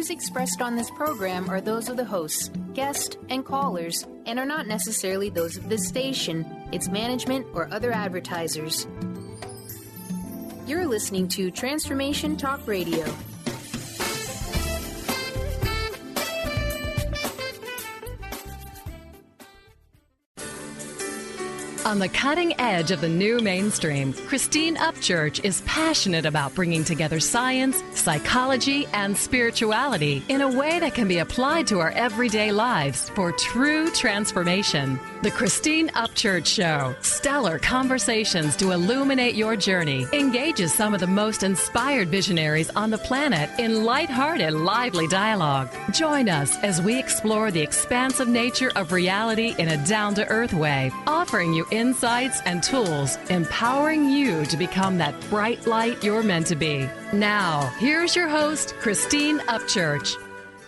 views expressed on this program are those of the hosts, guests, and callers, and are not necessarily those of this station, its management, or other advertisers. You're listening to Transformation Talk Radio. On the cutting edge of the new mainstream, Christine Upchurch is passionate about bringing together science, psychology, and spirituality in a way that can be applied to our everyday lives for true transformation. The Christine Upchurch Show, stellar conversations to illuminate your journey, engages some of the most inspired visionaries on the planet in lighthearted, lively dialogue. Join us as we explore the expansive nature of reality in a down-to-earth way, offering you insights and tools, empowering you to become that bright light you're meant to be. Now, here's your host, Christine Upchurch.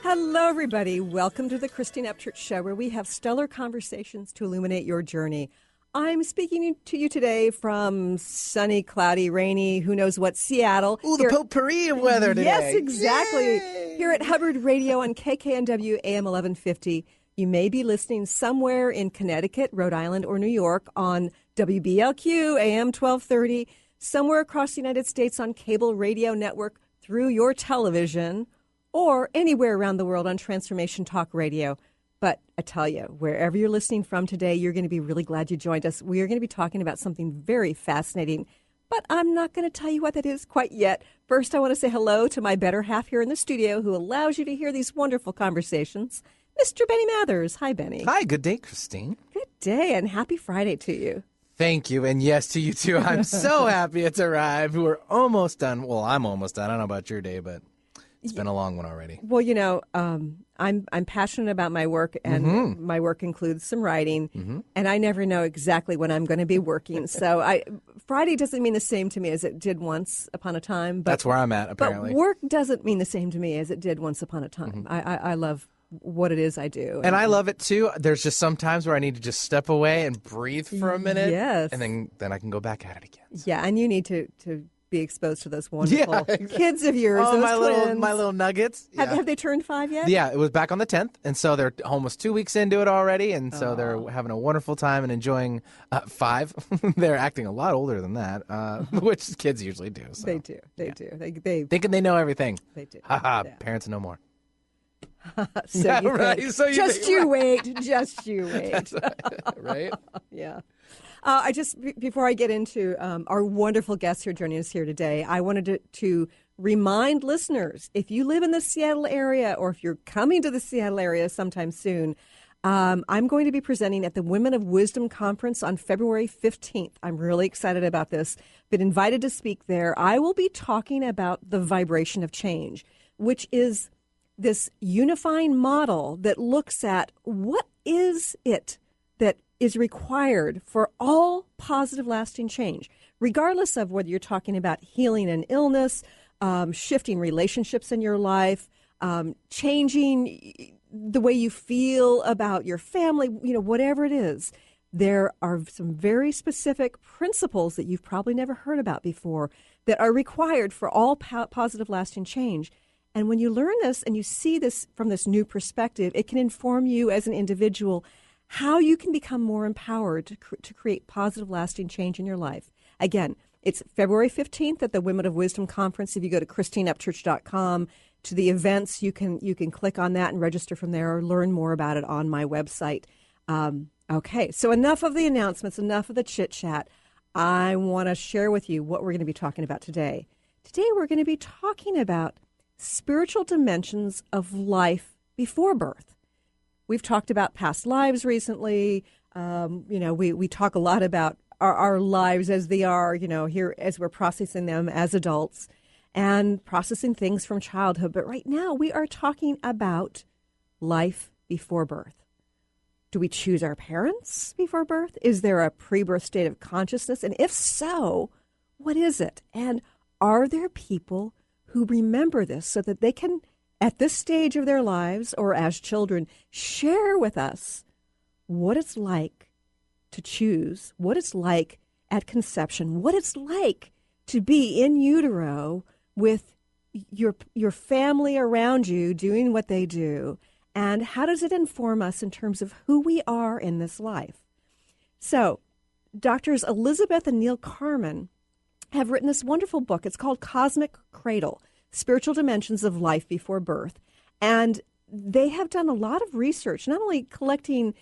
Hello, everybody. Welcome to the Christine Upchurch Show, where we have stellar conversations to illuminate your journey. I'm speaking to you today from sunny, cloudy, rainy, who knows what, Seattle. Ooh, the potpourri of weather today. Yes, exactly. Yay! Here at Hubbard Radio on KKNW AM 1150. You may be listening somewhere in Connecticut, Rhode Island, or New York on WBLQ AM 1230, somewhere across the United States on cable radio network through your television, or anywhere around the world on Transformation Talk Radio. But I tell you, wherever you're listening from today, you're going to be really glad you joined us. We are going to be talking about something very fascinating, but I'm not going to tell you what that is quite yet. First, I want to say hello to my better half here in the studio who allows you to hear these wonderful conversations. Mr. Benny Mathers. Hi, Benny. Hi, good day, Christine. Good day, and happy Friday to you. Thank you, and yes to you too. I'm so happy it's arrived. We're almost done. Well, I'm almost done. I don't know about your day, but it's been a long one already. Well, you know, I'm passionate about my work, and my work includes some writing, and I never know exactly when I'm going to be working. So Friday doesn't mean the same to me as it did once upon a time. But, that's where I'm at, apparently. But work doesn't mean the same to me as it did once upon a time. I love what it is I do. And I love it too. There's just some times where I need to just step away and breathe for a minute. Yes. And then I can go back at it again. So. Yeah, and you need to be exposed to those wonderful kids of yours, oh, those my little nuggets. Yeah. Have they turned 5 yet? Yeah, it was back on the 10th, and so they're almost 2 weeks into it already, and so they're having a wonderful time and enjoying 5. They're acting a lot older than that, which kids usually do. So. They do. They do. They thinking they know everything. They do. Ha. Parents know more. So yeah, you right. think. So you just think, you wait. Just you wait. Right? Yeah. Before I get into our wonderful guests who are joining us here today, I wanted to remind listeners, if you live in the Seattle area or if you're coming to the Seattle area sometime soon, I'm going to be presenting at the Women of Wisdom Conference on February 15th. I'm really excited about this. Been invited to speak there. I will be talking about the vibration of change, which is this unifying model that looks at what is it that is required for all positive, lasting change, regardless of whether you're talking about healing an illness, shifting relationships in your life, changing the way you feel about your family, whatever it is. There are some very specific principles that you've probably never heard about before that are required for all positive, lasting change. And when you learn this and you see this from this new perspective, it can inform you as an individual how you can become more empowered to create positive, lasting change in your life. Again, it's February 15th at the Women of Wisdom Conference. If you go to ChristineUpchurch.com to the events, you can click on that and register from there or learn more about it on my website. Okay, so enough of the announcements, enough of the chit-chat. I want to share with you what we're going to be talking about today. Today we're going to be talking about spiritual dimensions of life before birth. We've talked about past lives recently. We talk a lot about our lives as they are, here as we're processing them as adults and processing things from childhood. But right now we are talking about life before birth. Do we choose our parents before birth? Is there a pre-birth state of consciousness? And if so, what is it? And are there people who remember this so that they can, at this stage of their lives or as children, share with us what it's like to choose, what it's like at conception, what it's like to be in utero with your family around you doing what they do, and how does it inform us in terms of who we are in this life? So, Doctors Elizabeth and Neil Carman have written this wonderful book. It's called Cosmic Cradle, Spiritual Dimensions of Life Before Birth. And they have done a lot of research, not only collecting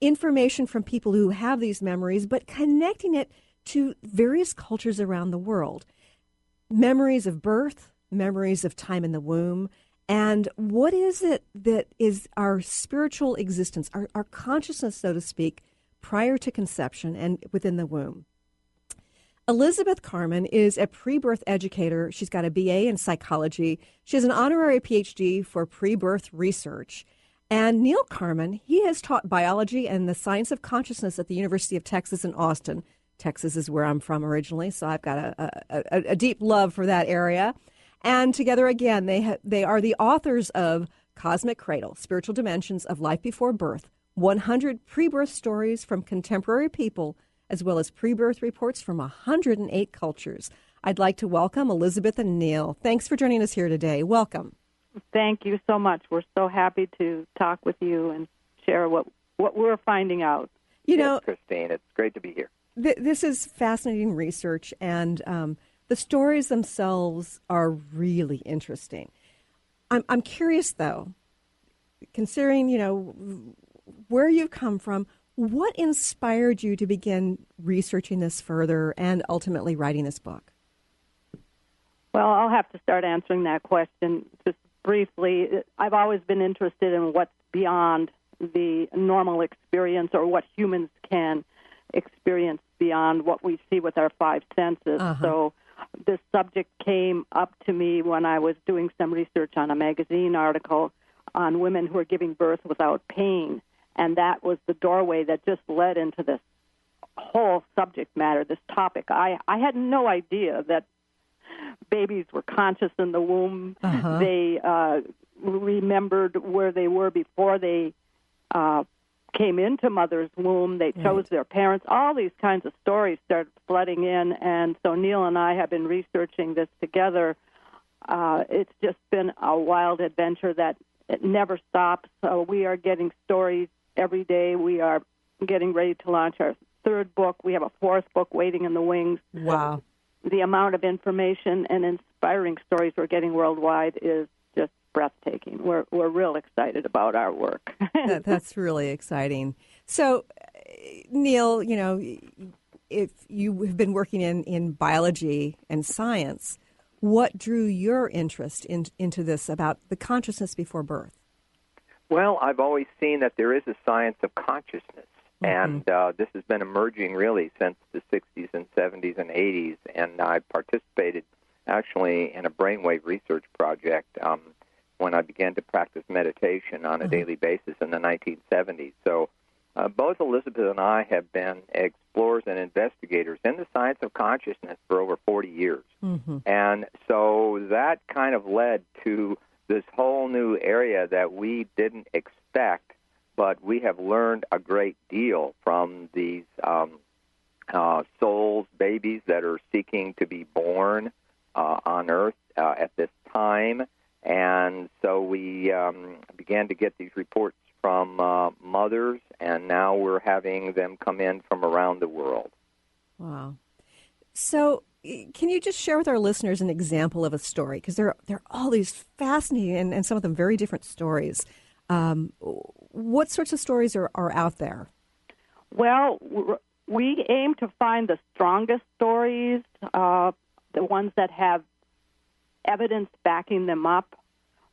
information from people who have these memories, but connecting it to various cultures around the world. Memories of birth, memories of time in the womb, and what is it that is our spiritual existence, our consciousness, so to speak, prior to conception and within the womb. Elizabeth Carman is a pre-birth educator. She's got a BA in psychology. She has an honorary PhD for pre-birth research. And Neil Carman, he has taught biology and the science of consciousness at the University of Texas in Austin. Texas is where I'm from originally, so I've got a deep love for that area. And together again, they are the authors of Cosmic Cradle, Spiritual Dimensions of Life Before Birth, 100 pre-birth stories from contemporary people, as well as pre-birth reports from 108 cultures. I'd like to welcome Elizabeth and Neil. Thanks for joining us here today. Welcome. Thank you so much. We're so happy to talk with you and share what we're finding out. You know, Christine, it's great to be here. This is fascinating research, and the stories themselves are really interesting. I'm curious, though, considering, where you've come from, what inspired you to begin researching this further and ultimately writing this book? Well, I'll have to start answering that question just briefly. I've always been interested in what's beyond the normal experience, or what humans can experience beyond what we see with our five senses. So this subject came up to me when I was doing some research on a magazine article on women who are giving birth without pain. And that was the doorway that just led into this whole subject matter, this topic. I had no idea that babies were conscious in the womb. They remembered where they were before they came into mother's womb. They chose their parents. All these kinds of stories started flooding in. And so Neil and I have been researching this together. It's just been a wild adventure that it never stops. So we are getting stories every day. We are getting ready to launch our third book. We have a fourth book waiting in the wings. Wow. The amount of information and inspiring stories we're getting worldwide is just breathtaking. We're real excited about our work. That's really exciting. So, Neil, if you have been working in biology and science, what drew your interest into this about the consciousness before birth? Well, I've always seen that there is a science of consciousness, and this has been emerging really since the 60s and 70s and 80s, and I participated actually in a brainwave research project when I began to practice meditation on a daily basis in the 1970s. So both Elizabeth and I have been explorers and investigators in the science of consciousness for over 40 years. And so that kind of led to this whole new area that we didn't expect, but we have learned a great deal from these souls, babies that are seeking to be born on Earth at this time. And so we began to get these reports from mothers, and now we're having them come in from around the world. Wow. So can you just share with our listeners an example of a story? Because there are all these fascinating and some of them very different stories. What sorts of stories are out there? Well, we aim to find the strongest stories, the ones that have evidence backing them up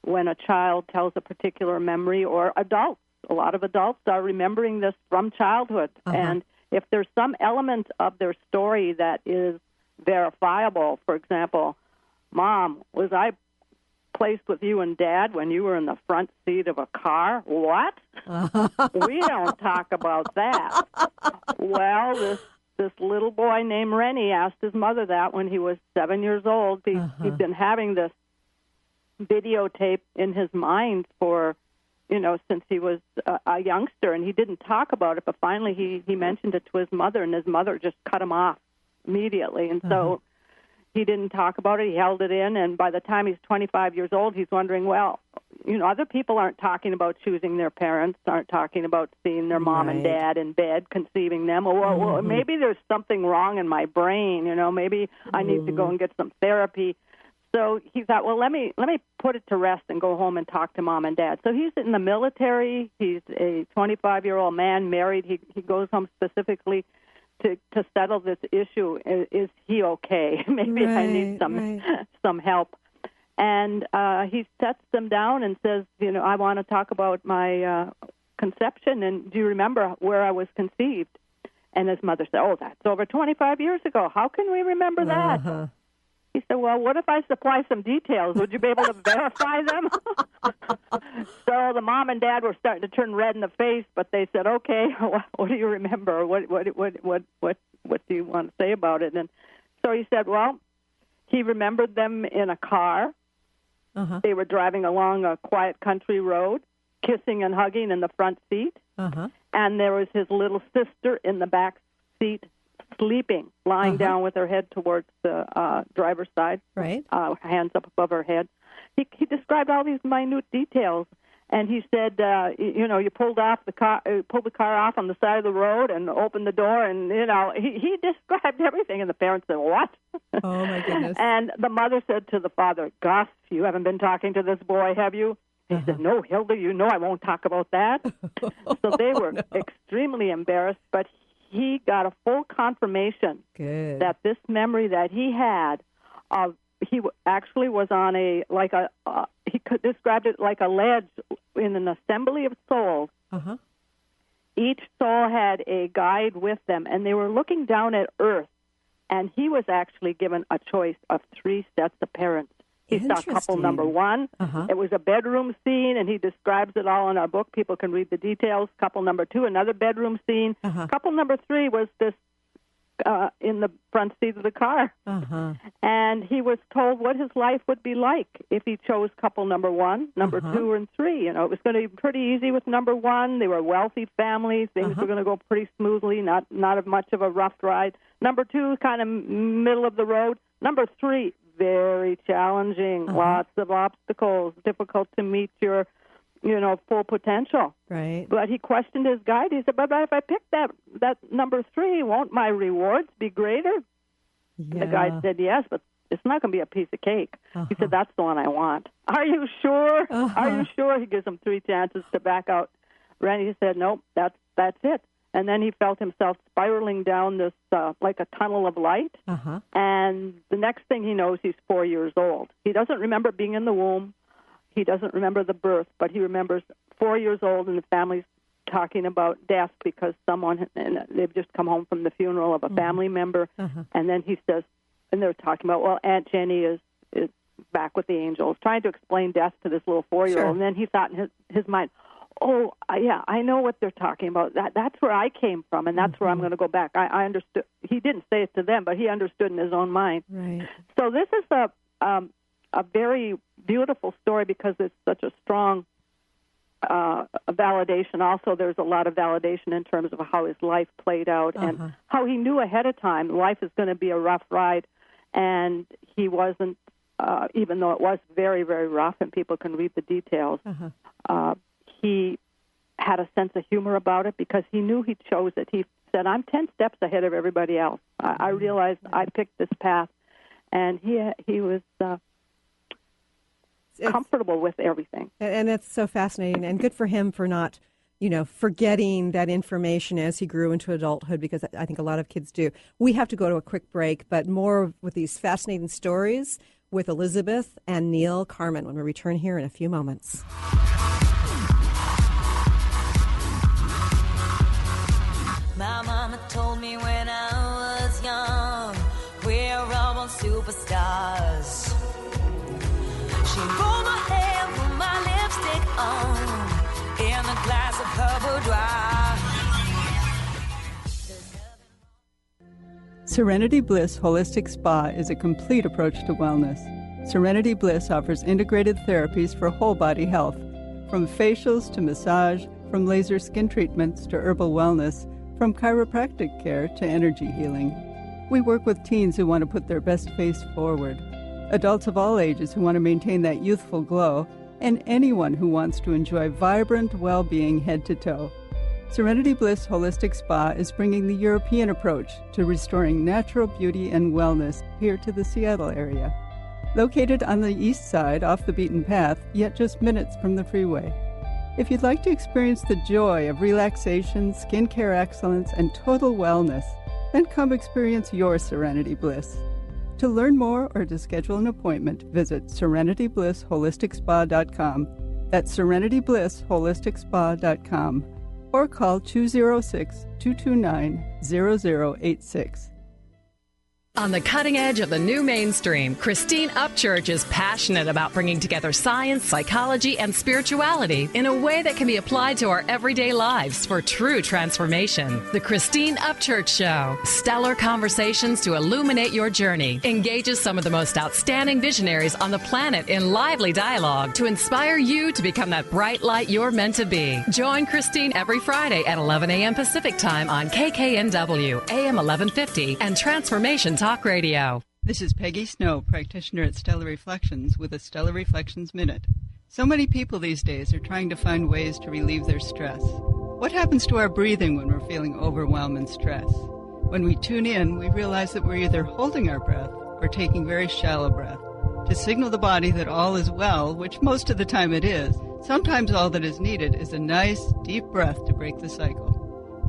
when a child tells a particular memory, or adults. A lot of adults are remembering this from childhood. And if there's some element of their story that is verifiable, for example, Mom, was I placed with you and Dad when you were in the front seat of a car? What? We don't talk about that. Well, this little boy named Rennie asked his mother that when he was 7 years old. He'd been having this videotape in his mind for, since he was a youngster, and he didn't talk about it, but finally he mentioned it to his mother, and his mother just cut him off immediately. And so he didn't talk about it. He held it in, and by the time he's 25 years old, he's wondering, well, other people aren't talking about choosing their parents, aren't talking about seeing their mom and dad in bed, conceiving them. Well, maybe there's something wrong in my brain. Maybe I need to go and get some therapy. So he thought, well, let me put it to rest and go home and talk to mom and dad. So he's in the military. He's a 25-year-old man, married. He goes home specifically to settle this issue. Is he okay? Maybe I need some help. And he sets them down and says, I want to talk about my conception. And do you remember where I was conceived? And his mother said, oh, that's over 25 years ago. How can we remember that? Uh-huh. He said, well, what if I supply some details? Would you be able to verify them? So the mom and dad were starting to turn red in the face, but they said, okay, what do you remember? What do you want to say about it? And so he said, well, he remembered them in a car. Uh-huh. They were driving along a quiet country road, kissing and hugging in the front seat. Uh-huh. And there was his little sister in the back seat, sleeping, lying down with her head towards the driver's side, hands up above her head. He described all these minute details, and he said, you pulled the car off on the side of the road and opened the door, and he described everything. And the parents said, "What?" Oh my goodness! And the mother said to the father, "Gus, you haven't been talking to this boy, have you?" He said, "No, Hilda, I won't talk about that." So they were extremely embarrassed, but he got a full confirmation that this memory that he had of he actually was on he could describe it like a ledge in an assembly of souls. Uh-huh. Each soul had a guide with them, and they were looking down at earth, and he was actually given a choice of 3 sets of parents. He saw couple number 1. Uh-huh. It was a bedroom scene, and he describes it all in our book. People can read the details. Couple number 2, another bedroom scene. Uh-huh. Couple number 3 was this in the front seat of the car. Uh-huh. And he was told what his life would be like if he chose couple number 1, number 2, and 3. It was going to be pretty easy with number 1. They were wealthy families. Things were going to go pretty smoothly, not much of a rough ride. Number 2, kind of middle of the road. Number 3, very challenging, lots of obstacles, difficult to meet your, full potential. Right. But he questioned his guide. He said, but if I pick that number 3, won't my rewards be greater? Yeah. The guide said, yes, but it's not going to be a piece of cake. He said, that's the one I want. Are you sure? Are you sure? He gives him 3 chances to back out. Randy said, nope, that's it. And then he felt himself spiraling down this, like a tunnel of light. Uh-huh. And the next thing he knows, he's 4 years old. He doesn't remember being in the womb. He doesn't remember the birth, but he remembers 4 years old and the family's talking about death because they've just come home from the funeral of a family member. Uh-huh. And then he says, and they're talking about, well, Aunt Jenny is back with the angels, trying to explain death to this little 4-year-old. Sure. And then he thought in his mind, oh, yeah, I know what they're talking about. That's where I came from, and that's where I'm going to go back. I understood. He didn't say it to them, but he understood in his own mind. Right. So this is a very beautiful story because it's such a strong validation. Also, there's a lot of validation in terms of how his life played out and how he knew ahead of time life is going to be a rough ride, and he wasn't, even though it was very, very rough, and people can read the details, he had a sense of humor about it because he knew he chose it. He said, I'm 10 steps ahead of everybody else. I realized I picked this path, and he was comfortable with everything. And it's so fascinating, and good for him for not, forgetting that information as he grew into adulthood, because I think a lot of kids do. We have to go to a quick break, but more with these fascinating stories with Elizabeth and Neil Carman when we return here in a few moments. My mama told me when I was young, we're all superstars. She rolled my hair, put my lipstick on, in a glass of her boudoir. Serenity Bliss Holistic Spa is a complete approach to wellness. Serenity Bliss offers integrated therapies for whole body health, from facials to massage, from laser skin treatments to herbal wellness, from chiropractic care to energy healing. We work with teens who want to put their best face forward, adults of all ages who want to maintain that youthful glow, and anyone who wants to enjoy vibrant well-being head to toe. Serenity Bliss Holistic Spa is bringing the European approach to restoring natural beauty and wellness here to the Seattle area. Located on the east side off the beaten path, yet just minutes from the freeway. If you'd like to experience the joy of relaxation, skincare excellence, and total wellness, then come experience your Serenity Bliss. To learn more or to schedule an appointment, visit SerenityBlissHolisticSpa.com. That's SerenityBlissHolisticSpa.com. Or call 206-229-0086. On the cutting edge of the new mainstream, Christine Upchurch is passionate about bringing together science, psychology, and spirituality in a way that can be applied to our everyday lives for true transformation. The Christine Upchurch Show, stellar conversations to illuminate your journey, engages some of the most outstanding visionaries on the planet in lively dialogue to inspire you to become that bright light you're meant to be. Join Christine every Friday at 11 a.m. Pacific Time on KKNW, AM 1150, and Transformation Talk Radio. This is Peggy Snow, practitioner at Stellar Reflections, with a Stellar Reflections Minute. So many people these days are trying to find ways to relieve their stress. What happens to our breathing when we're feeling overwhelmed and stress? When we tune in, we realize that we're either holding our breath or taking very shallow breath to signal the body that all is well, which most of the time it is. Sometimes all that is needed is a nice, deep breath to break the cycle.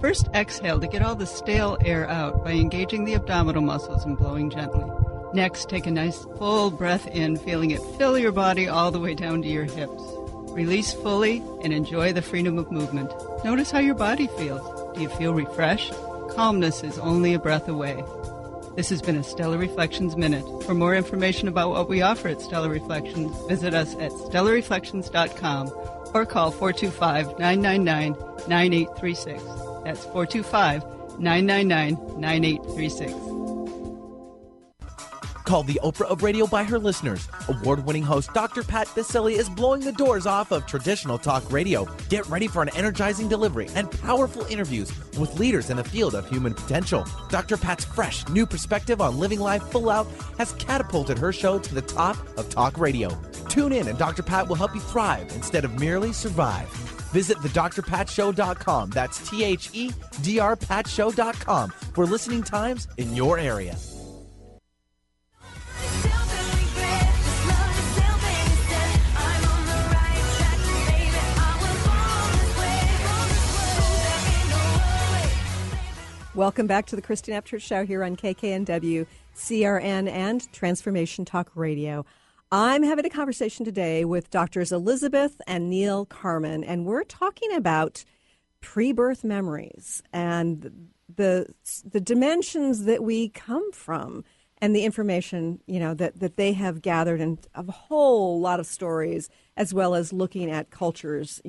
First, exhale to get all the stale air out by engaging the abdominal muscles and blowing gently. Next, take a nice full breath in, feeling it fill your body all the way down to your hips. Release fully and enjoy the freedom of movement. Notice how your body feels. Do you feel refreshed? Calmness is only a breath away. This has been a Stellar Reflections Minute. For more information about what we offer at Stellar Reflections, visit us at stellarreflections.com or call 425-999-9836. That's 425-999-9836. Called the Oprah of radio by her listeners, award-winning host Dr. Pat Baccili is blowing the doors off of traditional talk radio. Get ready for an energizing delivery and powerful interviews with leaders in the field of human potential. Dr. Pat's fresh, new perspective on living life full out has catapulted her show to the top of talk radio. Tune in and Dr. Pat will help you thrive instead of merely survive. Visit thedrpatshow.com. That's THEDRPatshow.com for listening times in your area. Welcome back to the Christine Upchurch Show here on KKNW, CRN, and Transformation Talk Radio. I'm having a conversation today with Drs. Elizabeth and Neil Carman, and we're talking about pre-birth memories and the dimensions that we come from and the information, that they have gathered, and a whole lot of stories, as well as looking at cultures,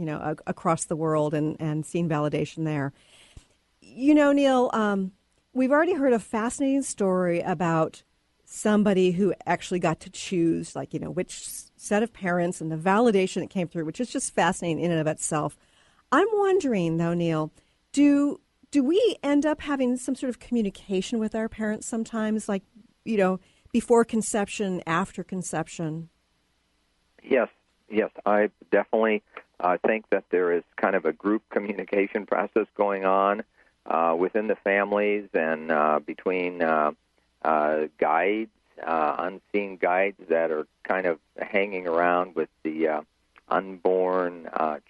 across the world and seeing validation there. Neil, we've already heard a fascinating story about somebody who actually got to choose, which set of parents and the validation that came through, which is just fascinating in and of itself. I'm wondering, though, Neil, do we end up having some sort of communication with our parents sometimes, before conception, after conception? Yes, I definitely think that there is kind of a group communication process going on within the families and between guides, unseen guides that are kind of hanging around with the unborn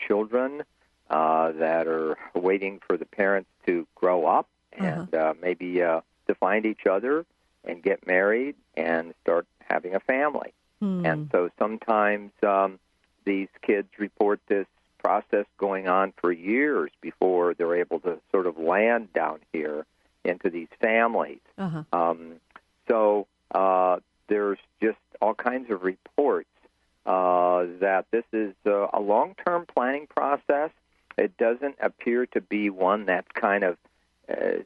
children that are waiting for the parents to grow up and maybe to find each other and get married and start having a family. And so sometimes these kids report this process going on for years before they're able to sort of land down here into these families. So there's just all kinds of reports that this is a long-term planning process. It doesn't appear to be one that's kind of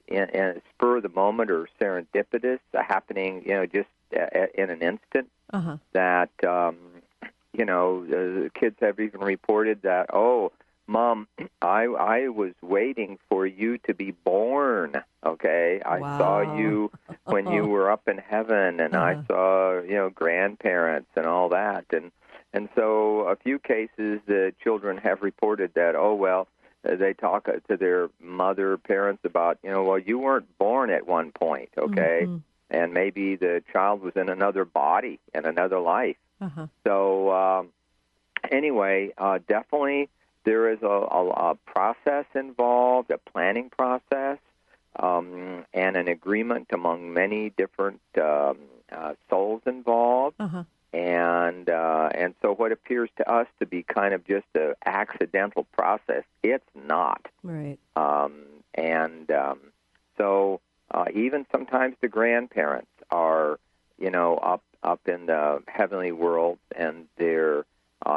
in a spur of the moment or serendipitous, happening, just in an instant. That the kids have even reported that, oh, Mom, I was waiting for you to be born, okay? I saw you when you were up in heaven, and I saw, grandparents and all that. And so a few cases, the children have reported that, they talk to their parents about, you weren't born at one point, okay? Mm-hmm. And maybe the child was in another body in another life. So anyway, definitely there is a process involved, a planning process, and an agreement among many different souls involved. And so what appears to us to be kind of just an accidental process, it's not. Right. So even sometimes the grandparents are, up in the heavenly world, and they're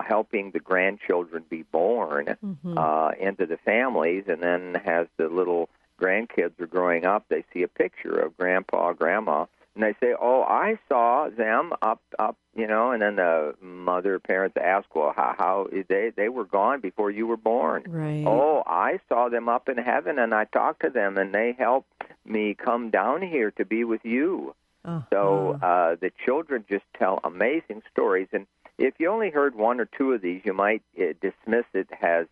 helping the grandchildren be born into the families, and then as the little grandkids are growing up, they see a picture of grandpa, grandma, and they say, I saw them up, and then the parents ask, well, how they were gone before you were born. Right. I saw them up in heaven, and I talked to them, and they helped me come down here to be with you. So the children just tell amazing stories, and if you only heard one or two of these, you might dismiss it as,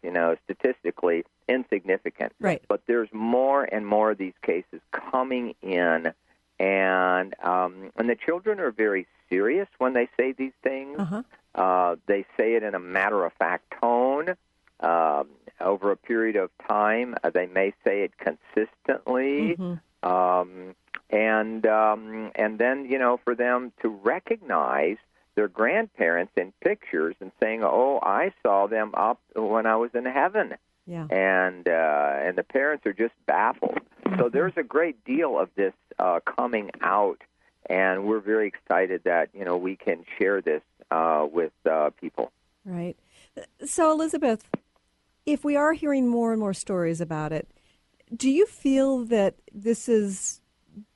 statistically insignificant. Right. But there's more and more of these cases coming in, and the children are very serious when they say these things. They say it in a matter-of-fact tone. Over a period of time, they may say it consistently. And then, for them to recognize their grandparents in pictures and saying, I saw them up when I was in heaven. Yeah. And the parents are just baffled. So there's a great deal of this coming out, and we're very excited that, we can share this with people. Right. So, Elizabeth, if we are hearing more and more stories about it, do you feel that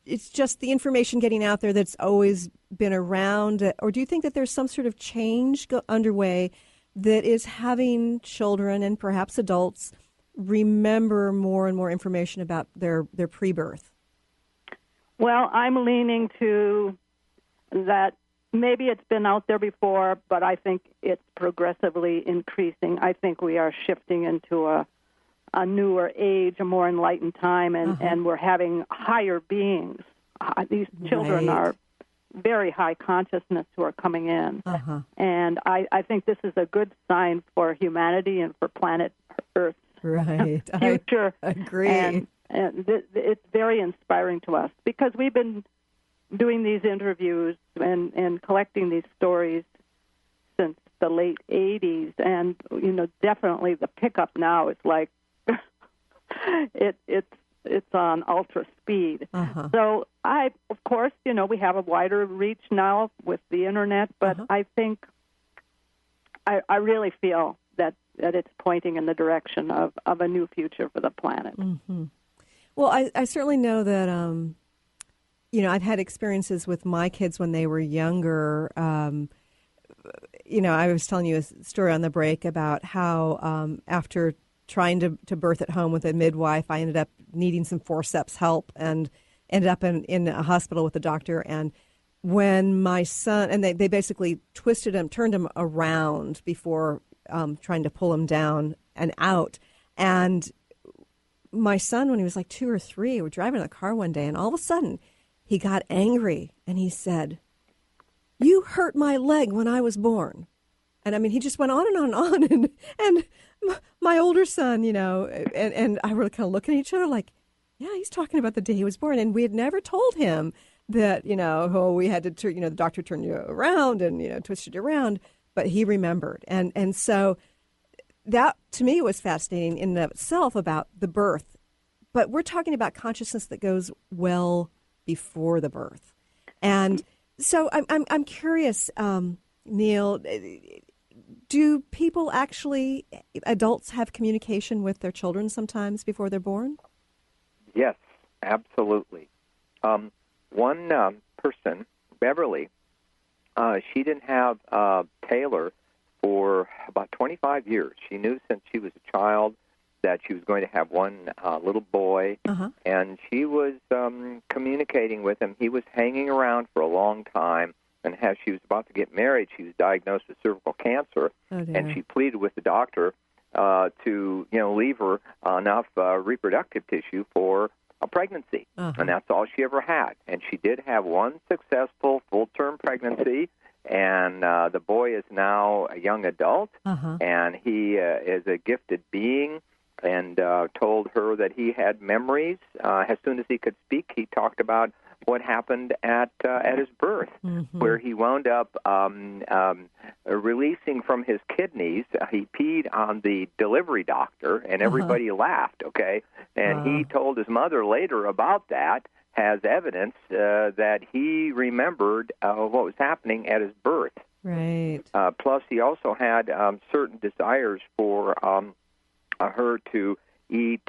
it's just the information getting out there that's always been around, or do you think that there's some sort of change underway that is having children and perhaps adults remember more and more information about their pre-birth? Well, I'm leaning to that. Maybe it's been out there before, but I think it's progressively increasing. I think we are shifting into a newer age, a more enlightened time, and we're having higher beings. These children are very high consciousness who are coming in. And I think this is a good sign for humanity and for planet Earth's future. I agree. And it's very inspiring to us because we've been doing these interviews and collecting these stories since the late 80s. And, definitely the pickup now is like, it's on ultra speed. So of course, we have a wider reach now with the internet, but I think I really feel that it's pointing in the direction of a new future for the planet. Well, I certainly know that, I've had experiences with my kids when they were younger. I was telling you a story on the break about how after trying to birth at home with a midwife, I ended up needing some forceps help and ended up in a hospital with a doctor. And when my son, and they basically turned him around before trying to pull him down and out. And my son, when he was like 2 or 3, we were driving in the car one day, and all of a sudden he got angry and he said, "You hurt my leg when I was born." And I mean, he just went on and on and on. And my older son, and I were kind of looking at each other like, yeah, he's talking about the day he was born. And we had never told him that, we had to, the doctor turned you around and, twisted you around. But he remembered. And so that, to me, was fascinating in and of itself about the birth. But we're talking about consciousness that goes well before the birth. And so I'm curious, Neil, do people actually, adults have communication with their children sometimes before they're born? Yes, absolutely. One person, Beverly, she didn't have Taylor for about 25 years. She knew since she was a child that she was going to have one little boy, and she was communicating with him. He was hanging around for a long time, and as she was about to get married, she was diagnosed with cervical cancer, and she pleaded with the doctor to leave her enough reproductive tissue for a pregnancy, and that's all she ever had. And she did have one successful full-term pregnancy, and the boy is now a young adult, and he is a gifted being, and told her that he had memories. As soon as he could speak, he talked about what happened at his birth, where he wound up releasing from his kidneys. He peed on the delivery doctor, and everybody laughed, okay? And he told his mother later about that, has evidence that he remembered what was happening at his birth. Right. Plus, he also had certain desires for her to eat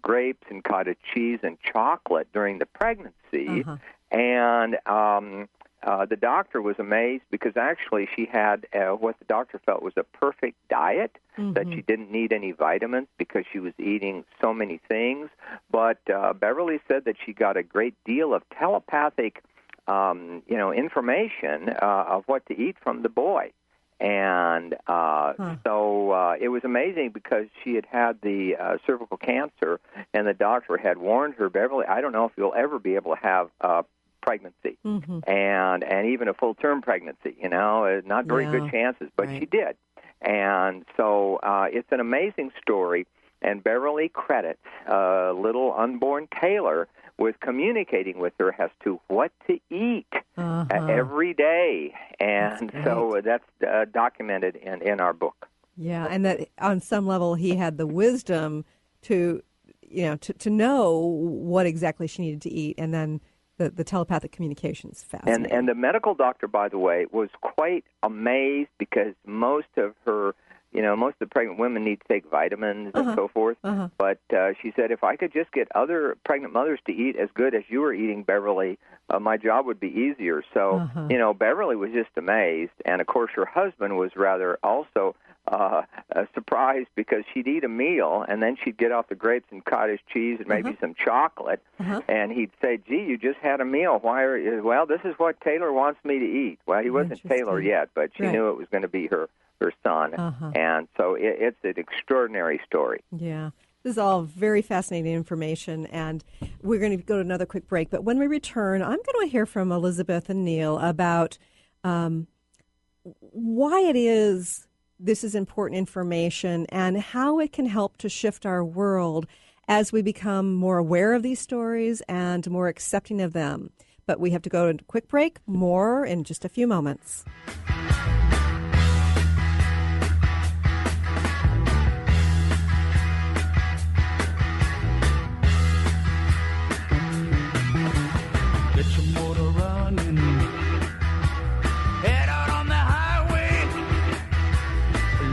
grapes and cottage cheese and chocolate during the pregnancy. And the doctor was amazed because actually she had what the doctor felt was a perfect diet, that she didn't need any vitamins because she was eating so many things. But Beverly said that she got a great deal of telepathic information of what to eat from the boy. And so it was amazing because she had the cervical cancer, and the doctor had warned her, Beverly, I don't know if you'll ever be able to have pregnancy, and even a full-term pregnancy, not very good chances, but she did. And so it's an amazing story, and Beverly credits little unborn Taylor with communicating with her as to what to eat every day. And so that's documented in our book. Yeah, and that on some level he had the wisdom to know what exactly she needed to eat, and then the telepathic communication is fascinating. And the medical doctor, by the way, was quite amazed because most of the pregnant women need to take vitamins and so forth. But she said, if I could just get other pregnant mothers to eat as good as you were eating, Beverly, my job would be easier. So, Beverly was just amazed. And, of course, her husband was rather also surprised because she'd eat a meal, and then she'd get out the grapes and cottage cheese and maybe some chocolate, and he'd say, gee, you just had a meal. Why are you? Well, this is what Taylor wants me to eat. Well, he wasn't Taylor yet, but she knew it was going to be her son. And so it's an extraordinary story. Yeah. This is all very fascinating information, and we're going to go to another quick break. But when we return, I'm going to hear from Elizabeth and Neil about why it is this is important information and how it can help to shift our world as we become more aware of these stories and more accepting of them. But we have to go to a quick break. More in just a few moments. Get your motor running. Head out on the highway.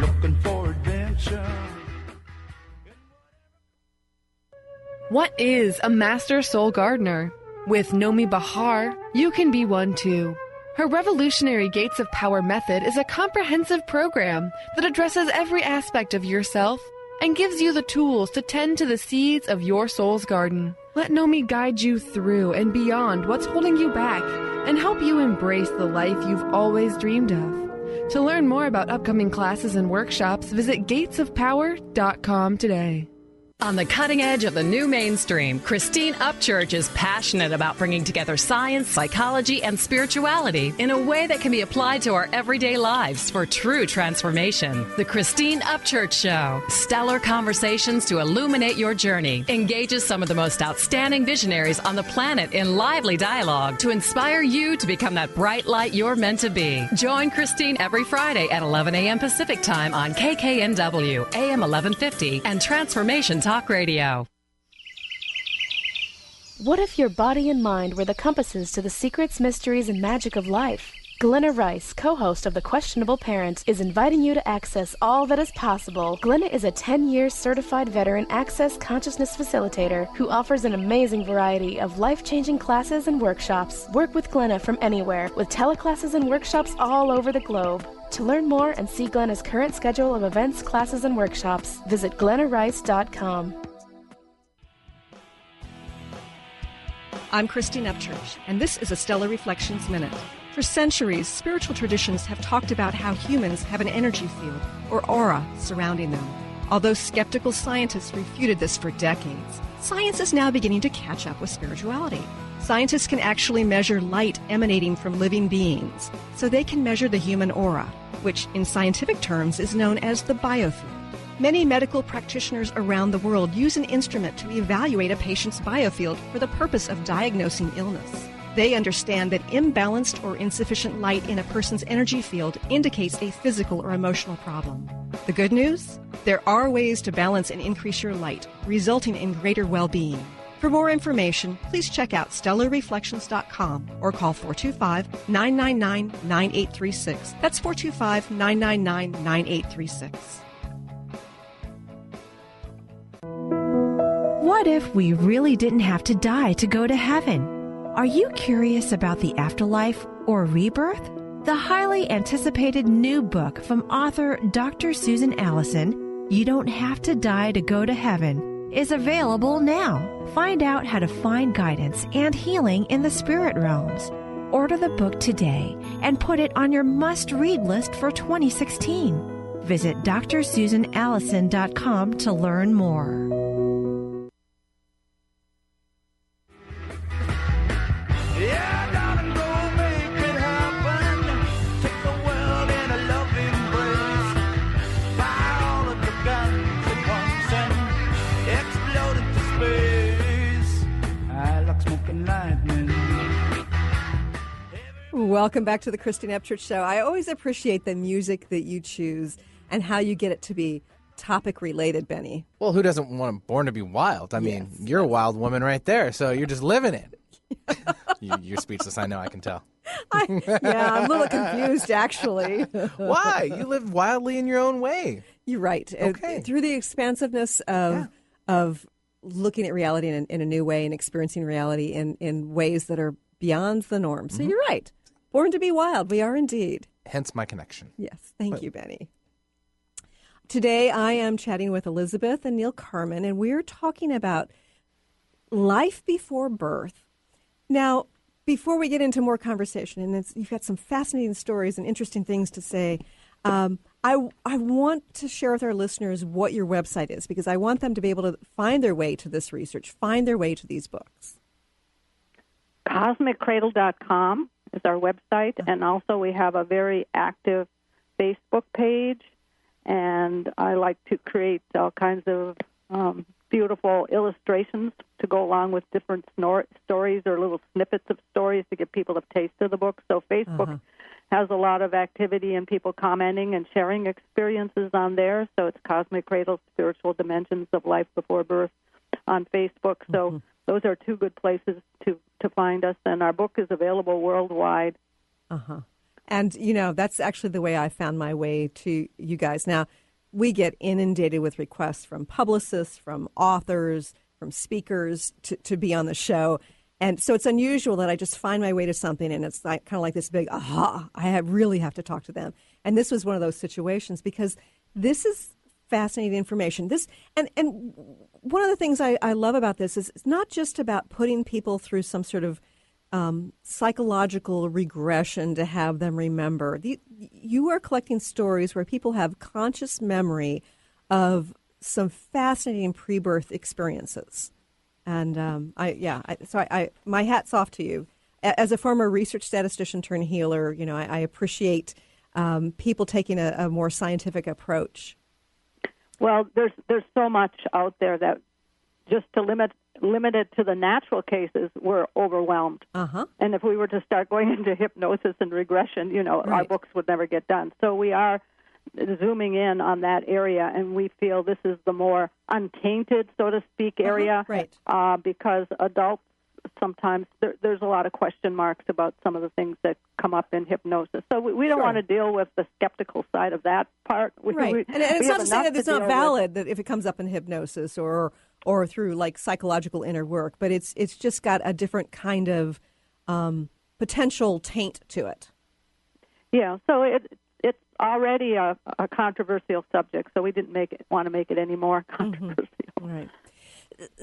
Looking for adventure. What is a master soul gardener? With Nomi Bahar, you can be one too. Her revolutionary Gates of Power method is a comprehensive program that addresses every aspect of yourself and gives you the tools to tend to the seeds of your soul's garden. Let Nomi guide you through and beyond what's holding you back and help you embrace the life you've always dreamed of. To learn more about upcoming classes and workshops, visit gatesofpower.com today. On the cutting edge of the new mainstream, Christine Upchurch is passionate about bringing together science, psychology, and spirituality in a way that can be applied to our everyday lives for true transformation. The Christine Upchurch Show, stellar conversations to illuminate your journey, engages some of the most outstanding visionaries on the planet in lively dialogue to inspire you to become that bright light you're meant to be. Join Christine every Friday at 11 a.m. Pacific Time on KKNW, AM 1150, and Transformation Talk Radio. What if your body and mind were the compasses to the secrets, mysteries, and magic of life? Glenna Rice, co-host of The Questionable Parent, is inviting you to access all that is possible. Glenna is a 10-year certified veteran access consciousness facilitator who offers an amazing variety of life-changing classes and workshops. Work with Glenna from anywhere with teleclasses and workshops all over the globe. To learn more and see Glenna's current schedule of events, classes, and workshops, visit glennarice.com. I'm Christine Upchurch, and this is a Stellar Reflections Minute. For centuries, spiritual traditions have talked about how humans have an energy field, or aura, surrounding them. Although skeptical scientists refuted this for decades, science is now beginning to catch up with spirituality. Scientists can actually measure light emanating from living beings, so they can measure the human aura, which in scientific terms is known as the biofield. Many medical practitioners around the world use an instrument to evaluate a patient's biofield for the purpose of diagnosing illness. They understand that imbalanced or insufficient light in a person's energy field indicates a physical or emotional problem. The good news? There are ways to balance and increase your light, resulting in greater well-being. For more information, please check out stellarreflections.com or call 425-999-9836. That's 425-999-9836. What if we really didn't have to die to go to heaven? Are you curious about the afterlife or rebirth? The highly anticipated new book from author Dr. Susan Allison, You Don't Have to Die to Go to Heaven, is available now. Find out how to find guidance and healing in the spirit realms. Order the book today and put it on your must-read list for 2016. Visit drsusanallison.com to learn more. Yeah, darling, go make it happen. Take the world in a loving embrace. Fire all of the guns at once and explode into space. I like smoking lightning. Welcome back to the Christine Upchurch Show. I always appreciate the music that you choose and how you get it to be topic related, Benny. Well, who doesn't want Born to be Wild? I mean, you're a wild woman right there, so you're just living it. You're speechless, I know, I can tell. I'm a little confused, actually. Why? You live wildly in your own way. You're right. Okay. Through the expansiveness of looking at reality in a new way and experiencing reality in ways that are beyond the norm. So you're right. Born to be wild. We are indeed. Hence my connection. Yes. Thank you, Benny. Today I am chatting with Elizabeth and Neil Carman, and we're talking about life before birth. Now, before we get into more conversation, and you've got some fascinating stories and interesting things to say, I want to share with our listeners what your website is, because I want them to be able to find their way to this research, find their way to these books. CosmicCradle.com is our website, and also we have a very active Facebook page, and I like to create all kinds of beautiful illustrations to go along with different stories or little snippets of stories to give people a taste of the book. So Facebook has a lot of activity and people commenting and sharing experiences on there. So it's Cosmic Cradle, Spiritual Dimensions of Life Before Birth on Facebook. So those are two good places to find us. And our book is available worldwide. And, that's actually the way I found my way to you guys. Now, we get inundated with requests from publicists, from authors, from speakers to be on the show. And so it's unusual that I just find my way to something and it's like kind of like this big, I really have to talk to them. And this was one of those situations because this is fascinating information. And one of the things I love about this is it's not just about putting people through some sort of psychological regression to have them remember. You are collecting stories where people have conscious memory of some fascinating pre-birth experiences. And my hat's off to you. As a former research statistician turned healer, I appreciate people taking a more scientific approach. Well, there's so much out there that just to limit it to the natural cases, we're overwhelmed. And if we were to start going into hypnosis and regression, our books would never get done. So we are zooming in on that area, and we feel this is the more untainted, so to speak, area. Because adults sometimes, there's a lot of question marks about some of the things that come up in hypnosis. So we don't want to deal with the skeptical side of that part. And it's not to say that it's not valid that if it comes up in hypnosis or through like psychological inner work, but it's just got a different kind of potential taint to it. Yeah, so it's already a controversial subject, so we didn't want to make it any more controversial. Right.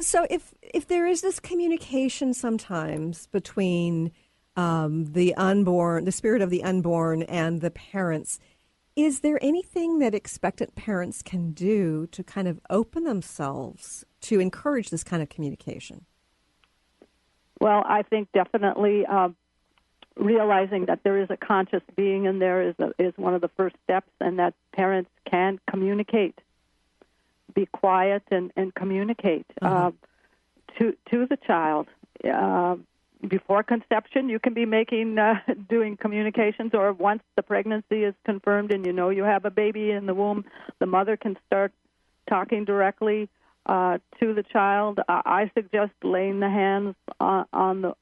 So if there is this communication sometimes between the unborn, the spirit of the unborn, and the parents, is there anything that expectant parents can do to kind of open themselves to encourage this kind of communication? Well, I think definitely realizing that there is a conscious being in there is one of the first steps, and that parents can communicate. Be quiet and communicate to the child. Before conception, you can be doing communications, or once the pregnancy is confirmed and you know you have a baby in the womb, the mother can start talking directly to the child. I suggest laying the hands on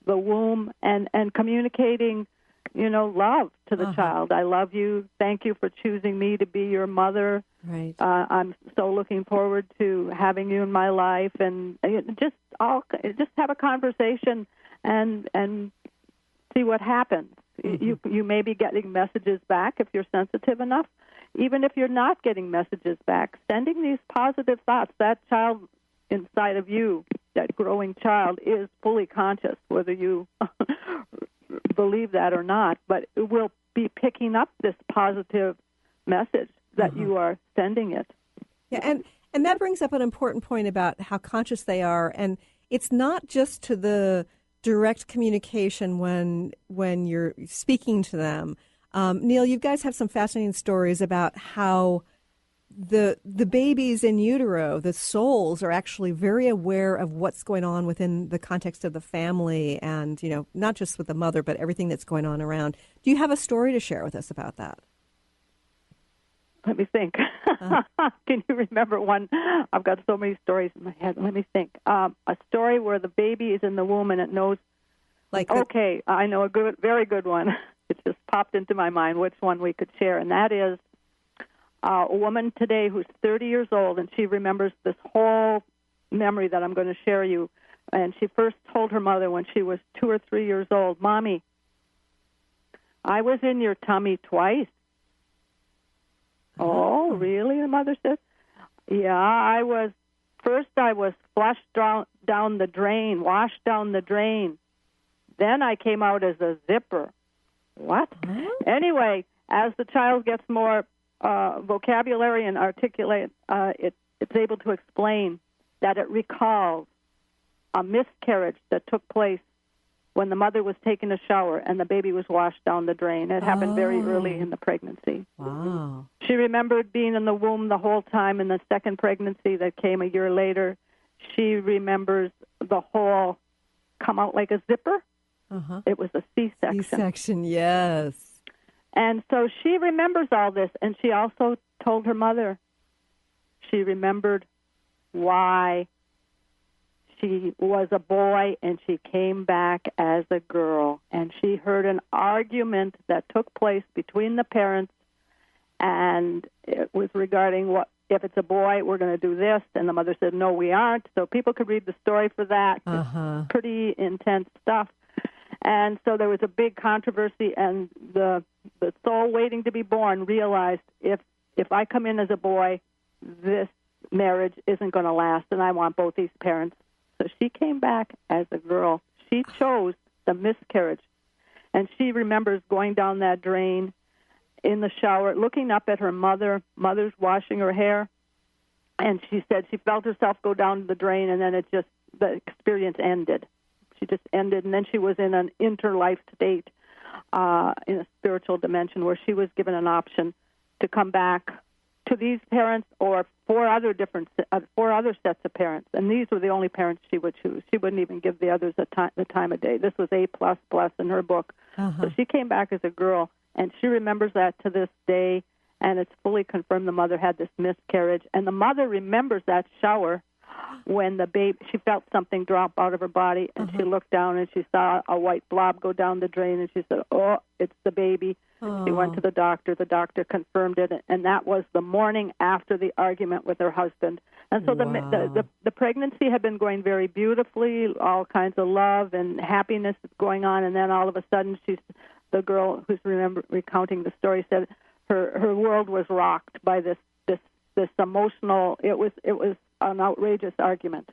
the womb and communicating, love to the child. I love you. Thank you for choosing me to be your mother. Right. I'm so looking forward to having you in my life, and just have a conversation and see what happens. You may be getting messages back if you're sensitive enough. Even if you're not getting messages back, sending these positive thoughts. That child inside of you, that growing child, is fully conscious, whether you believe that or not, but it will be picking up this positive message that you are sending it. Yeah, and that brings up an important point about how conscious they are, and it's not just to the direct communication when you're speaking to them. Neil, you guys have some fascinating stories about how the babies in utero, the souls, are actually very aware of what's going on within the context of the family, and not just with the mother, but everything that's going on around. Do you have a story to share with us about that? Let me think. Can you remember one? I've got so many stories in my head. Let me think. A story where the baby is in the womb and it knows. Okay, I know a very good one. It just popped into my mind which one we could share, and that is a woman today who's 30 years old, and she remembers this whole memory that I'm going to share you. And she first told her mother when she was 2 or 3 years old, "Mommy, I was in your tummy twice." "Oh, really?" the mother said. "Yeah, I was flushed down the drain, washed down the drain. Then I came out as a zipper." "What?" Anyway, as the child gets more vocabulary and articulate, it's able to explain that it recalls a miscarriage that took place when the mother was taking a shower and the baby was washed down the drain. It happened very early in the pregnancy. Wow. She remembered being in the womb the whole time in the second pregnancy that came a year later. She remembers the whole come out like a zipper. It was a C-section. C-section, yes. And so she remembers all this, and she also told her mother. She remembered why she was a boy and she came back as a girl. And she heard an argument that took place between the parents, and it was regarding what if it's a boy, we're going to do this. And the mother said, "No, we aren't." So people could read the story for that. It's pretty intense stuff. And so there was a big controversy, and the soul waiting to be born realized if I come in as a boy, this marriage isn't going to last, and I want both these parents. So she came back as a girl. She chose the miscarriage, and she remembers going down that drain in the shower, looking up at her mother. Mother's washing her hair, and she said she felt herself go down the drain, and then the experience ended. She just ended, and then she was in an interlife state in a spiritual dimension where she was given an option to come back to these parents or four other sets of parents, and these were the only parents she would choose. She wouldn't even give the others the time of day. This was A++ in her book. So she came back as a girl, and she remembers that to this day, and it's fully confirmed the mother had this miscarriage, and the mother remembers that shower when the baby, she felt something drop out of her body, and she looked down and she saw a white blob go down the drain, and she said, "Oh, it's the baby." She went to the doctor. The doctor confirmed it, and that was the morning after the argument with her husband. And so the pregnancy had been going very beautifully, all kinds of love and happiness going on, and then all of a sudden the girl who's recounting the story said her world was rocked by this emotional. It was an outrageous argument.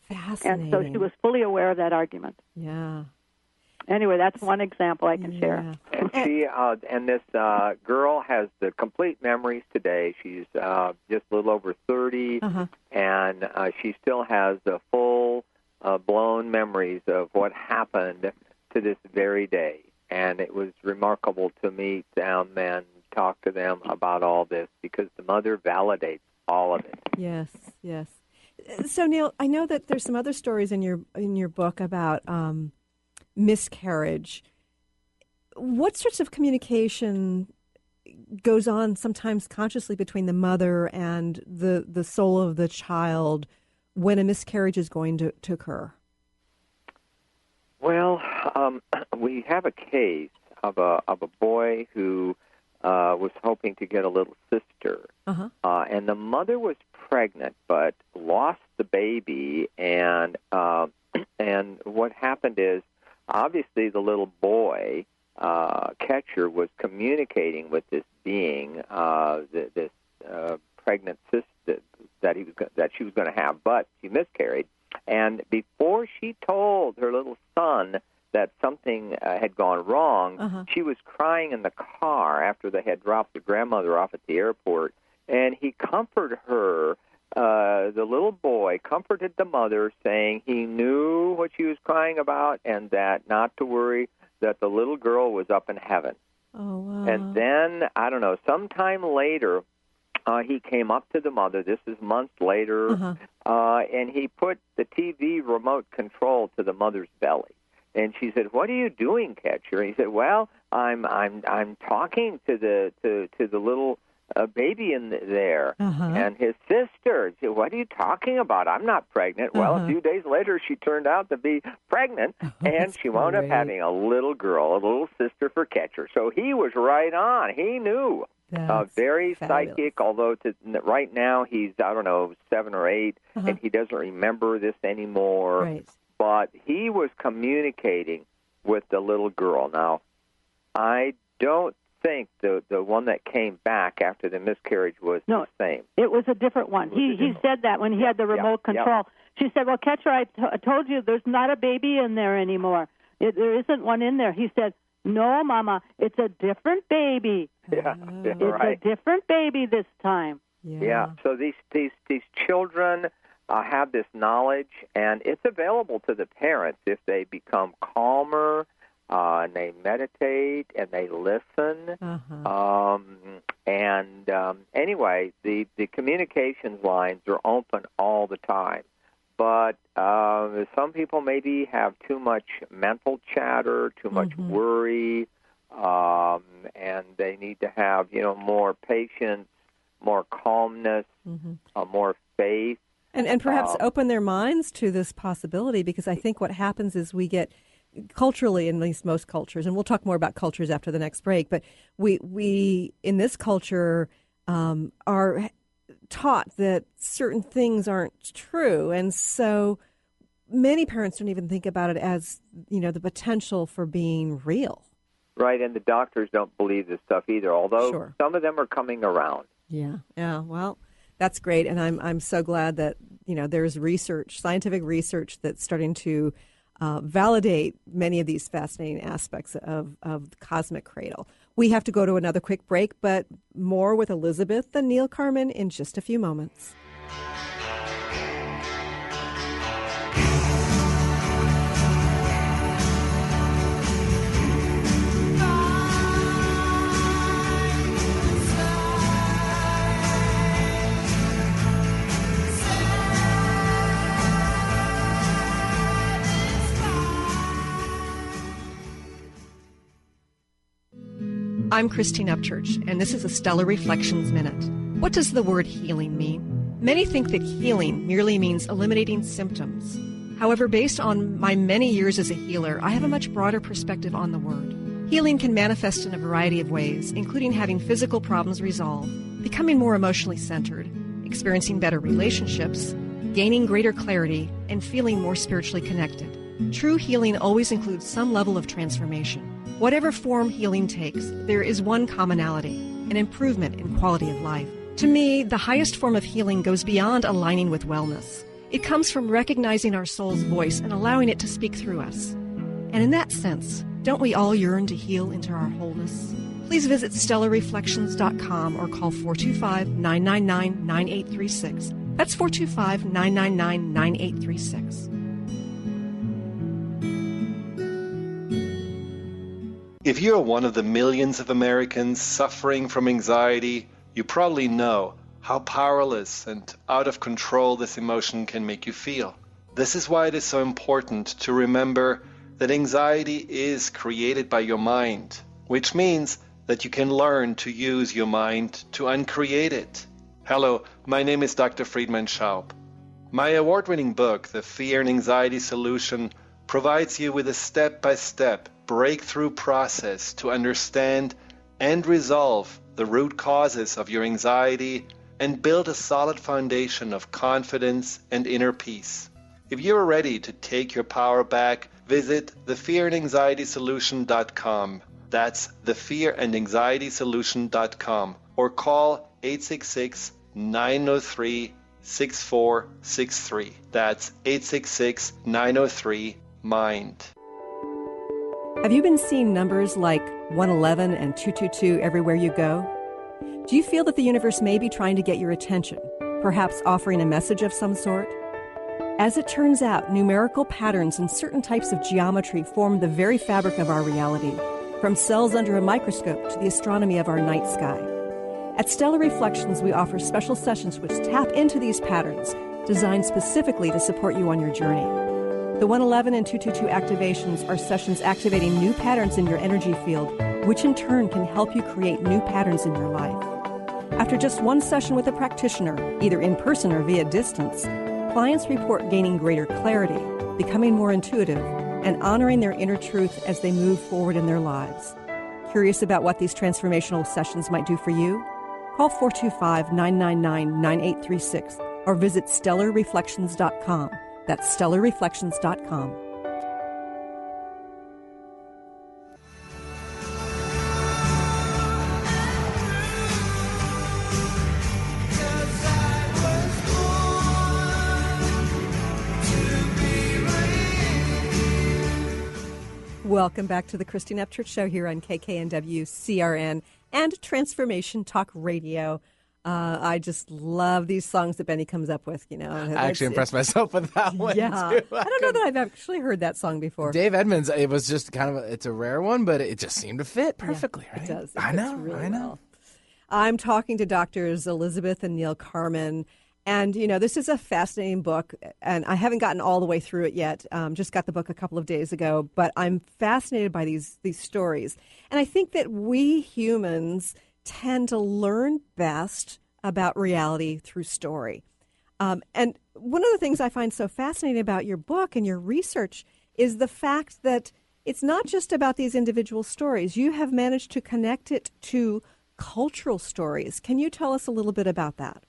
Fascinating. And so she was fully aware of that argument. Yeah. Anyway, that's one example I can share. And she and this girl has the complete memories today. She's just a little over 30, and she still has the full blown memories of what happened to this very day. And it was remarkable to meet them and talk to them about all this because the mother validates all of it. Yes, yes. So Neil, I know that there's some other stories in your book about miscarriage. What sorts of communication goes on sometimes consciously between the mother and the soul of the child when a miscarriage is going to occur? Well, we have a case of a boy who was hoping to get a little sister, and the mother was pregnant but lost the baby, and what happened is obviously the little boy catcher was communicating with this being, this pregnant sister that she was going to have, but she miscarried. And before she told her little son that something had gone wrong, she was crying in the car after they had dropped the grandmother off at the airport. And he comforted her. The little boy comforted the mother, saying he knew what she was crying about and that not to worry, that the little girl was up in heaven. Oh, wow. And then, I don't know, sometime later, he came up to the mother. This is months later, and he put the TV remote control to the mother's belly. And she said, "What are you doing, catcher?" And he said, "Well, I'm talking to the little baby in there." And his sister said, "What are you talking about? I'm not pregnant." Well, a few days later, she turned out to be pregnant, and she wound up having a little girl, a little sister for catcher. So he was right on. He knew. Very fabulous. Psychic, although right now he's, 7 or 8, and he doesn't remember this anymore. Right. But he was communicating with the little girl. Now, I don't think the one that came back after the miscarriage was the same. It was a different one. He said that when he had the remote control. She said, "Well, catcher, I told you there's not a baby in there anymore. There isn't one in there." He said, "No, Mama, it's a different baby. It's a different baby this time." Yeah. So these children have this knowledge, and it's available to the parents if they become calmer and they meditate and they listen. Anyway, the communications lines are open all the time. But some people maybe have too much mental chatter, too much worry, and they need to have, more patience, more calmness, more faith. And perhaps open their minds to this possibility, because I think what happens is we get culturally, in at least most cultures, and we'll talk more about cultures after the next break, but we in this culture are taught that certain things aren't true, and so many parents don't even think about it as, the potential for being real. Right, and the doctors don't believe this stuff either, although some of them are coming around. Yeah, well, that's great, and I'm so glad that, there's research, scientific research that's starting to validate many of these fascinating aspects of the cosmic cradle. We have to go to another quick break, but more with Elizabeth and Neil Carman in just a few moments. I'm Christine Upchurch, and this is a Stellar Reflections Minute. What does the word healing mean? Many think that healing merely means eliminating symptoms. However, based on my many years as a healer, I have a much broader perspective on the word. Healing can manifest in a variety of ways, including having physical problems resolved, becoming more emotionally centered, experiencing better relationships, gaining greater clarity, and feeling more spiritually connected. True healing always includes some level of transformation. Whatever form healing takes, there is one commonality, an improvement in quality of life. To me, the highest form of healing goes beyond aligning with wellness. It comes from recognizing our soul's voice and allowing it to speak through us. And in that sense, don't we all yearn to heal into our wholeness? Please visit stellarreflections.com or call 425-999-9836. That's 425-999-9836. If you're one of the millions of Americans suffering from anxiety, you probably know how powerless and out of control this emotion can make you feel. This is why it is so important to remember that anxiety is created by your mind, which means that you can learn to use your mind to uncreate it. Hello, my name is Dr. Friedman Schaub. My award-winning book, The Fear and Anxiety Solution, provides you with a step-by-step breakthrough process to understand and resolve the root causes of your anxiety and build a solid foundation of confidence and inner peace. If you're ready to take your power back, visit thefearandanxietysolution.com. That's thefearandanxietysolution.com or call 866-903-6463. That's 866-903-MIND. Have you been seeing numbers like 111 and 222 everywhere you go? Do you feel that the universe may be trying to get your attention, perhaps offering a message of some sort? As it turns out, numerical patterns and certain types of geometry form the very fabric of our reality, from cells under a microscope to the astronomy of our night sky. At Stellar Reflections, we offer special sessions which tap into these patterns, designed specifically to support you on your journey. The 111 and 222 activations are sessions activating new patterns in your energy field, which in turn can help you create new patterns in your life. After just one session with a practitioner, either in person or via distance, clients report gaining greater clarity, becoming more intuitive, and honoring their inner truth as they move forward in their lives. Curious about what these transformational sessions might do for you? Call 425-999-9836 or visit stellarreflections.com. That's stellarreflections.com. Welcome back to the Christine Upchurch Show here on KKNW, CRN, and Transformation Talk Radio. I just love these songs that Benny comes up with, you know. I actually impressed myself with that one, yeah. too. I don't know that I've actually heard that song before. Dave Edmunds, it was just kind of, it's a rare one, but it just seemed to fit perfectly, right? It does. I know. Well. I'm talking to Doctors Elizabeth and Neil Carman. And, you know, this is a fascinating book, and I haven't gotten all the way through it yet. Just got the book a couple of days ago, but I'm fascinated by these stories. And I think that we humans tend to learn best about reality through story. And one of the things I find so fascinating about your book and your research is the fact that it's not just about these individual stories. You have managed to connect it to cultural stories. Can you tell us a little bit about that?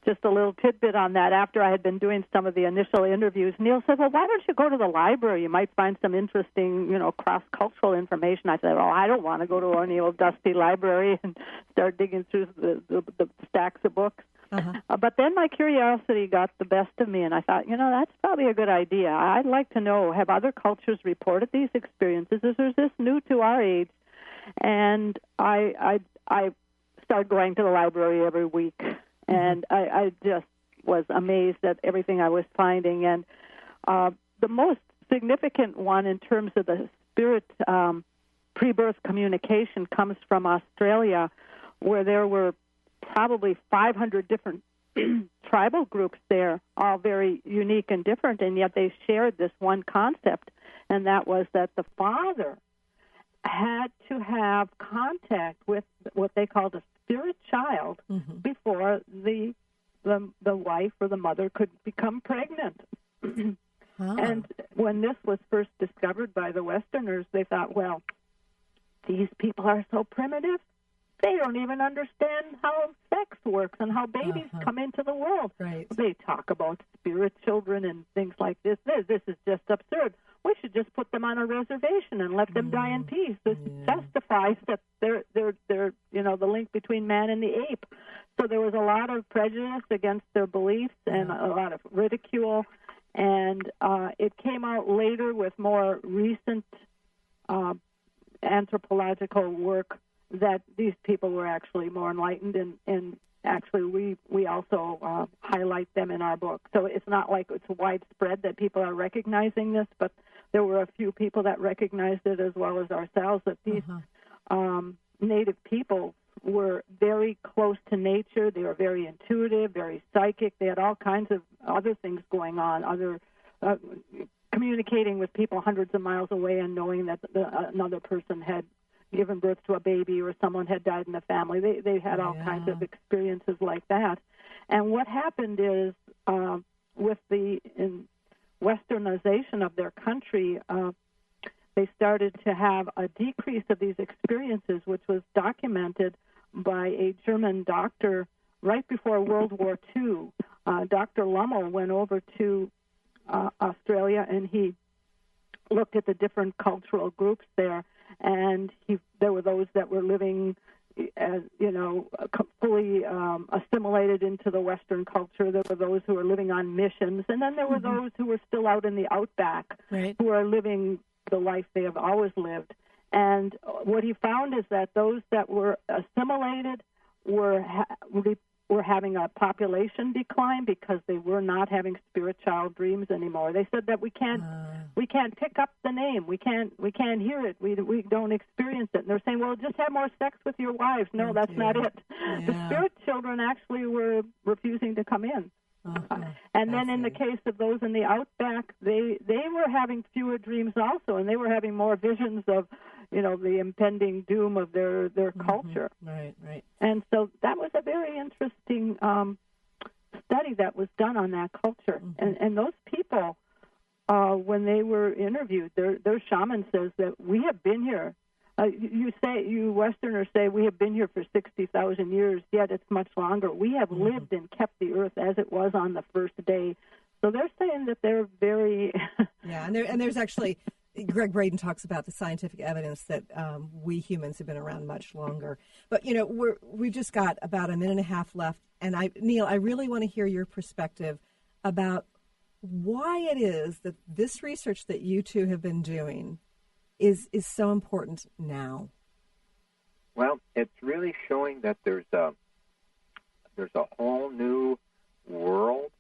Just a little tidbit on that. After I had been doing some of the initial interviews, Neil said, well, why don't you go to the library? You might find some interesting, cross-cultural information. I said, well, I don't want to go to any old dusty library and start digging through the stacks of books. Uh-huh. But then my curiosity got the best of me, and I thought, that's probably a good idea. I'd like to know, have other cultures reported these experiences? Is this new to our age? And I started going to the library every week. And I just was amazed at everything I was finding. And the most significant one in terms of the spirit pre-birth communication comes from Australia, where there were probably 500 different tribal groups there, all very unique and different, and yet they shared this one concept, and that was that the father had to have contact with what they called a spirit child before the wife or the mother could become pregnant. And when this was first discovered by the Westerners, they thought, well, these people are so primitive, they don't even understand how sex works and how babies come into the world. Right. They talk about spirit children and things like this. This is just absurd. We should just put them on a reservation and let them die in peace. This testifies that they're the link between man and the ape. So there was a lot of prejudice against their beliefs and a lot of ridicule. And it came out later with more recent anthropological work that these people were actually more enlightened, and actually we also highlight them in our book. So it's not like it's widespread that people are recognizing this, but there were a few people that recognized it as well as ourselves, that these native peoples were very close to nature. They were very intuitive, very psychic. They had all kinds of other things going on, other communicating with people hundreds of miles away and knowing that another person had given birth to a baby or someone had died in the family. They had all kinds of experiences like that. And what happened is with the westernization of their country, they started to have a decrease of these experiences, which was documented by a German doctor right before World War II. Dr. Lummel went over to Australia, and he looked at the different cultural groups there, and there were those that were living as, fully assimilated into the Western culture. There were those who were living on missions, and then there were those who were still out in the outback, who are living the life they have always lived. And what he found is that those that were assimilated were having a population decline because they were not having spirit child dreams anymore. They said that we can't pick up the name, we can't hear it, we don't experience it. And they're saying, well, just have more sex with your wives. No, that's not it. The spirit children actually were refusing to come in. And then in the case of those in the outback, they were having fewer dreams also, and they were having more visions of, the impending doom of their culture. Right. And so that was a very interesting study that was done on that culture. And those people, when they were interviewed, their shaman says that we have been here. You Westerners say we have been here for 60,000 years, yet it's much longer. We have lived and kept the earth as it was on the first day. So they're saying that they're very... and there's actually... Greg Braden talks about the scientific evidence that we humans have been around much longer. But, we've just got about a minute and a half left. And Neil, I really want to hear your perspective about why it is that this research that you two have been doing is so important now. Well, it's really showing that there's a whole new world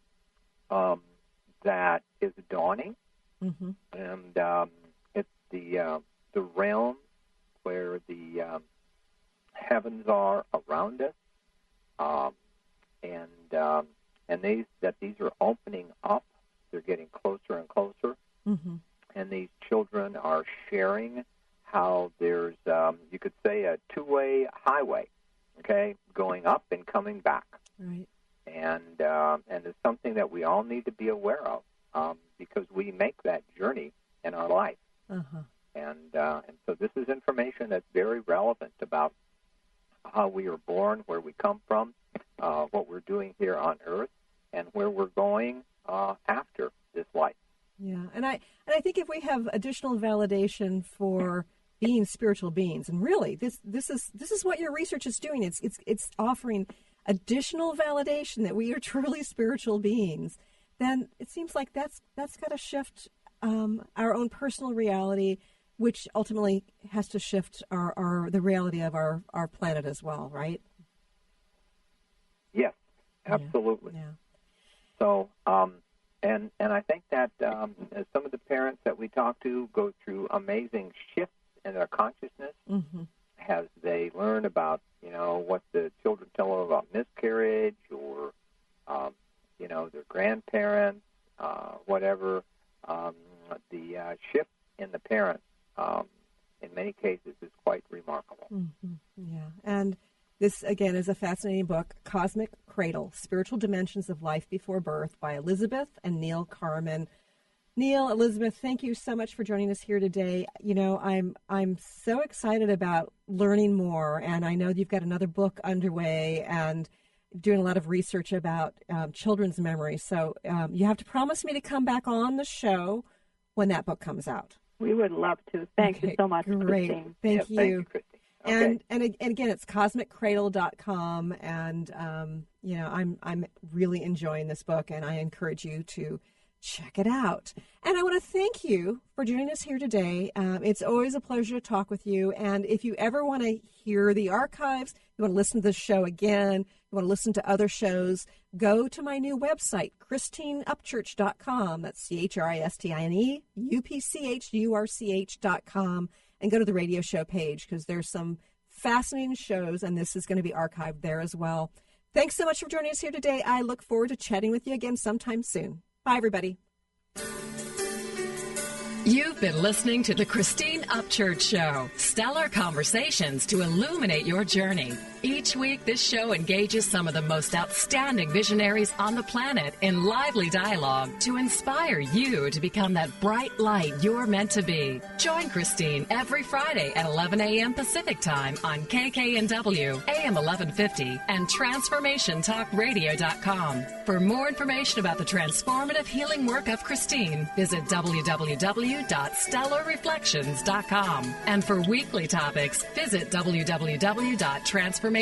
that is dawning, and it's the realm where the heavens are around us, and these are opening up. They're getting closer and closer. And these children are sharing how there's, you could say, a two-way highway, going up and coming back. Right. And it's something that we all need to be aware of because we make that journey in our life. And so this is information that's very relevant about how we are born, where we come from, what we're doing here on Earth, and where we're going after this life. Yeah, and I think if we have additional validation for being spiritual beings, and really this is what your research is doing. It's offering additional validation that we are truly spiritual beings. Then it seems like that's got to shift our own personal reality, which ultimately has to shift the reality of our planet as well, right? Yes, absolutely. Yeah. So. And I think that as some of the parents that we talk to go through amazing shifts in their consciousness as they learn about, what the children tell them about miscarriage or, their grandparents, whatever, the shift in the parents in many cases is quite remarkable. Yeah, and this, again, is a fascinating book, Cosmic Cradle, Spiritual Dimensions of Life Before Birth by Elizabeth and Neil Carman. Neil, Elizabeth, thank you so much for joining us here today. I'm so excited about learning more, and I know you've got another book underway and doing a lot of research about children's memory. So you have to promise me to come back on the show when that book comes out. We would love to. Thank you so much, Great. Christine. Thank you. Thank you, Christine. Okay. And again, it's cosmiccradle.com, and I'm really enjoying this book, and I encourage you to check it out. And I want to thank you for joining us here today. It's always a pleasure to talk with you. And if you ever want to hear the archives, you want to listen to the show again, you want to listen to other shows, go to my new website, ChristineUpchurch.com. That's ChristineUpchurch.com, and go to the radio show page because there's some fascinating shows, and this is going to be archived there as well. Thanks so much for joining us here today. I look forward to chatting with you again sometime soon. Bye, everybody. You've been listening to the Christine Upchurch Show, stellar conversations to illuminate your journey. Each week, this show engages some of the most outstanding visionaries on the planet in lively dialogue to inspire you to become that bright light you're meant to be. Join Christine every Friday at 11 a.m. Pacific Time on KKNW, AM 1150, and TransformationTalkRadio.com. For more information about the transformative healing work of Christine, visit www.stellarreflections.com. And for weekly topics, visit www.transformationtalkradio.com.